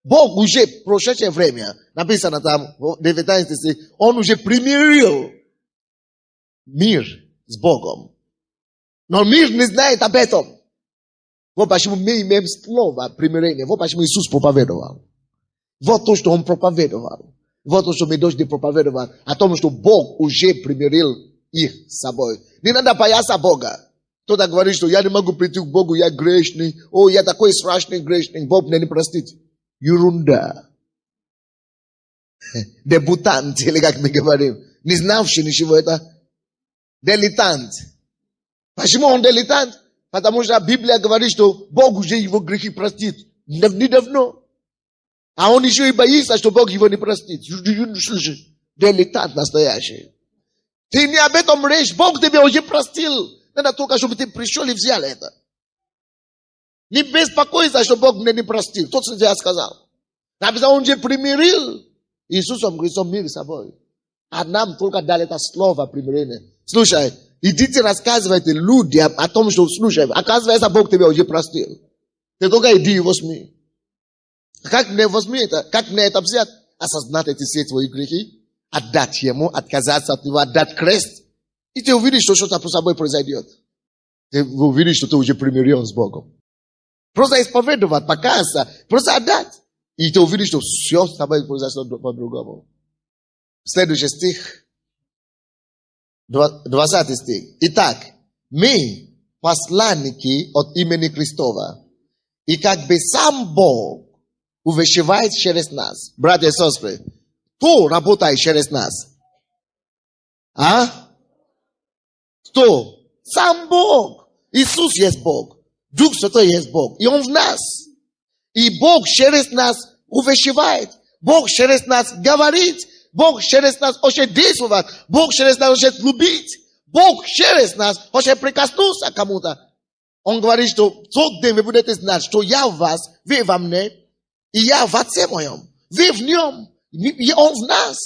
S1: Бог уже в прошедшее время, написано там, в 19 стих, Он уже примирил мир с Богом. Но мир не знает об этом. Вот почему мы имеем слово примирения. Вот почему Иисус проповедовал. Вот то, что Он проповедовал. Вот то, что мы должны проповедовать. О том, что Бог уже примирил их с собой. Не надо бояться Бога. Кто-то говорит, что я не могу прийти к Богу, я грешный. О, я такой страшный грешный. Бог мне не простит. Ерунда. Дебютант, или как мы говорим. Не знавший ничего, это дилетант. Почему он дилетант? Потому что Библия говорит, что Бог уже его грехи простит. Недавно. А он еще и боится, что Бог его не простит. Дилетант настоящий. Ты не об этом речь. Бог тебя уже простил. Надо только, чтобы ты пришел и взял это. Не беспокойся, что Бог меня не простил. Тот, что я сказал. Написано, Он же примирил Иисусом Христом мир с собой. А нам только дали это слово примирения. Слушай, идите рассказывайте людям о том, что, слушай, оказывается, Бог тебя уже простил. Ты только иди и возьми. Как мне возьми это? Как мне это взять? Осознать эти все твои грехи, отдать Ему, отказаться от Него, отдать крест. И ты увидишь, что что-то с собой произойдет. Ты увидишь, что ты уже примирен с Богом. Просто исповедовать, покаяться, просто отдать. И ты увидишь, что все с тобой произойдет по-другому. Следующий стих. 20 стих. Итак, мы посланники от имени Христова. И как бы сам Бог увещевает через нас. Братья и сестры, кто работает через нас? А? Кто? Сам Бог. Иисус есть Бог. Дух Святой есть Бог. И Он в нас. И Бог через нас увещевает. Бог через нас говорит. Бог через нас хочет действовать. Бог через нас хочет любить. Бог через нас хочет прикоснуться к кому-то. Он говорит, что в тот день вы будете знать, что я в вас, вы во мне, и я в Отце моем. Вы в нем, и Он в нас.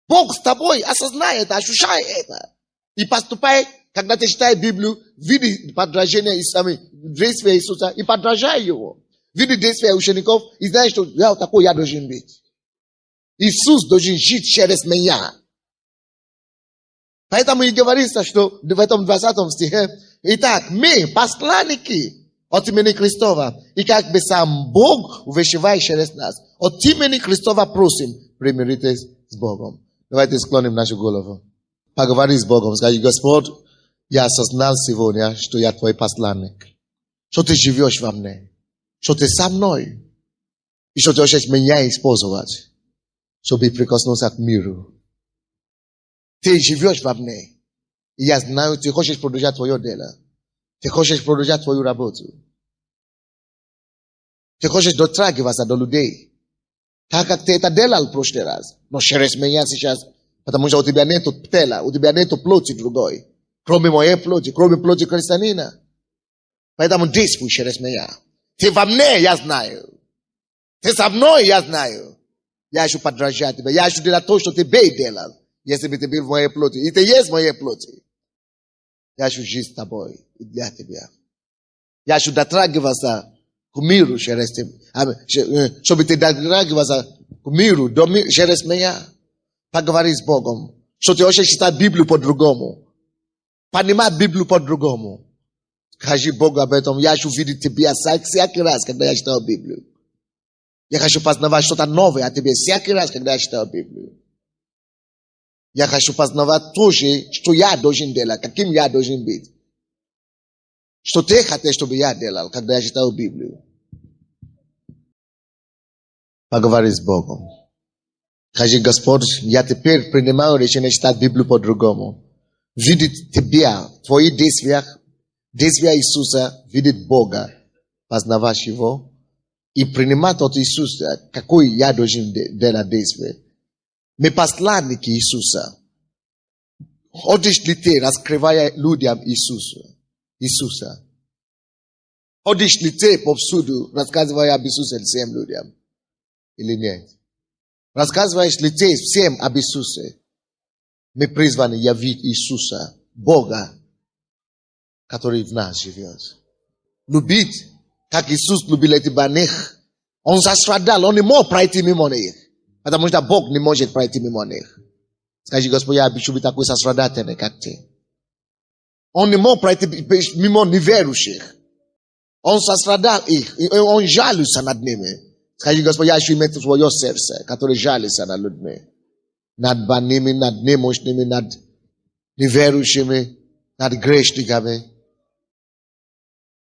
S1: Бог с тобой, осознай это, ощущай это. И поступай, когда ты читаешь Библию, види подражение действия Иисуса и подражай Его. Види действия учеников и знаешь, что я такой я должен быть. Иисус должен жить через меня. Поэтому и говорится, что в этом 20 стихе, итак, мы посланники от имени Христова, и как бы сам Бог увещевает через нас. От имени Христова просим, примиритесь с Богом. Давайте склоним нашу голову. Поговори с Богом, скажи, Господь, я осознал сегодня, что я твой посланник, что ты живешь во мне, что ты со мной, и что ты хочешь меня использовать, чтобы прикоснуться к миру. Ты живешь во мне. И я знаю, ты хочешь продолжать твое дело. Ты хочешь продолжать твою работу. Ты хочешь дотрагиваться до людей. Так как ты это делал в прошлый раз. Но через меня сейчас. Потому что у тебя нету тела, у тебя нету плоти другой. Кроме моей плоти, кроме плоти христианина. Поэтому действуй через меня. Ты во мне, я знаю. Ты со мной, я знаю. Я хочу подражать тебе. Я хочу делать то, что ты делал. Если бы ты был в моей плоти. И ты есть в моей плоти. Я хочу жить с тобой и для тебя. Я хочу дотрагиваться к миру через тебя. Чтобы ты дотрагивался к миру через меня. Поговори с Богом. Что ты хочешь читать Библию по-другому. Понимать Библию по-другому. Скажи Богу об этом. Я хочу видеть тебя всякий раз, когда я читаю Библию. Я хочу познавать что-то новое о тебе всякий раз, когда я читаю Библию. Я хочу познавать то же, что я должен делать, каким я должен быть. Что ты хотел, чтобы я делал, когда я читаю Библию. Поговори с Богом. Скажи, Господь, я теперь принимаю решение читать Библию по-другому. Видеть тебя, в твоих действиях, действия Иисуса, видеть Бога, познавать Его и принимать от Иисуса, какой я должен делать действие. Мы посланники Иисуса. Ходишь ли ты, раскрывая людям Иисуса? Ходишь ли ты повсюду, рассказывая об Иисусе всем людям? Или нет? Рассказываешь ли ты всем об Иисусе? Мы призваны явить Иисуса, Бога, который в нас живет. Любить, как Иисус любил этих больных. Он сострадал, он не мог пройти мимо них. Потому что Бог не может пройти мимо них. Скажи, Господь, я хочу быть такой сострадательный, как ты. Он не мог пройти мимо неверующих. Он сострадал их, и он жалился над ними. Скажи, Господь, я хочу иметь твое сердце, которое жалится над людьми. Над больными, над немощными, над неверующими, над грешниками.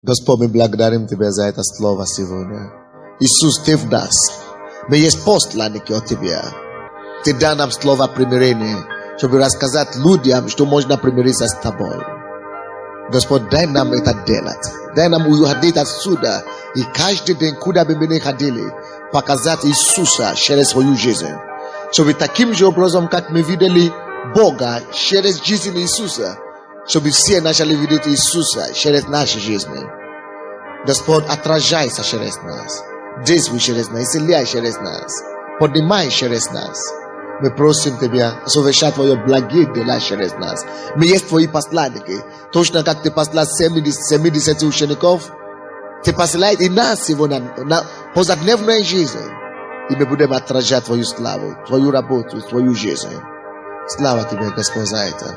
S1: Господь, мы благодарим Тебя за это слово сегодня. Иисус, Ты в нас. Мы есть посланники от Тебя. Ты дай нам слово примирения, чтобы рассказать людям, что можно примириться с Тобой. Господь, дай нам это делать. Дай нам уходить отсюда. И каждый день, куда бы мы ни ходили, показать Иисуса через свою жизнь. Чтобы таким же образом, как мы видели Бога через жизнь Иисуса, чтобы все начали видеть Иисуса через наши жизни. Господь, отражайся через нас, действуй через нас, исцеляй через нас, поднимай через нас. Мы просим Тебя совершать Твое благие дела через нас. Мы есть Твои посланники. Точно как Ты послал 70 учеников, Ты посылаешь и нас сегодня на повседневную жизнь. И мы будем отражать Твою славу, Твою работу, Твою жизнь. Слава Тебе, Господь, за это.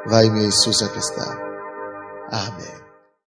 S1: Во имя Иисуса Христа. Аминь.